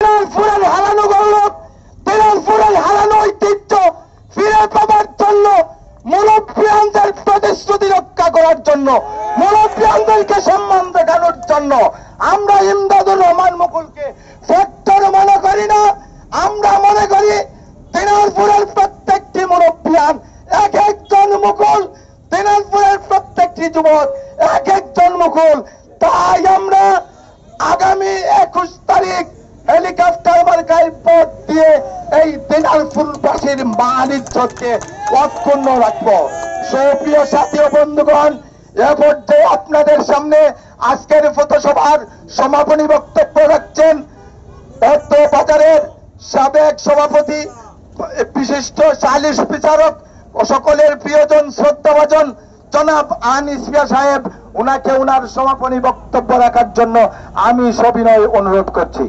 দিনাজপুরের হারানো গৌরব, দিনাজপুরের হারানো ঐতিহ্য ফিরে পাবার জন্য, মুরব্বিয়ানদের প্রতিশ্রুতি রক্ষা করার জন্য, মুরব্বিয়ানদেরকে সম্মান দেখানোর জন্য আমরা ইমদাদুর রহমান মুকুলকে ফ্যাক্টর মনে করি না। আমরা মনে করি দিনাজপুরের প্রত্যেকটি মুরব্বিয়ান এক একজন মুকুল, দিনাজপুরের প্রত্যেকটি যুবক এক একজন মুকুল। তাই আমরা আগামী 21 তারিখ হেলিকপ্টার মার্কায় ভোট দিয়ে এই দিনাজপুরবাসীর মান ইজ্জতকে অক্ষুণ্ণ রাখবো। সুপ্রিয় সাথী ও বন্ধুগণ, এ পর্যায়ে আপনাদের সামনে আজকের পথসভার সমাপনী বক্তব্য রাখছেন বাজারের সাবেক সভাপতি, বিশিষ্ট সালিশ বিচারক ও সকলের প্রিয়জন শ্রদ্ধাভাজন জনাব আনিস মিয়া সাহেব। উনাকে উনার সমাপনী বক্তব্য রাখার জন্য আমি সবিনয় অনুরোধ করছি।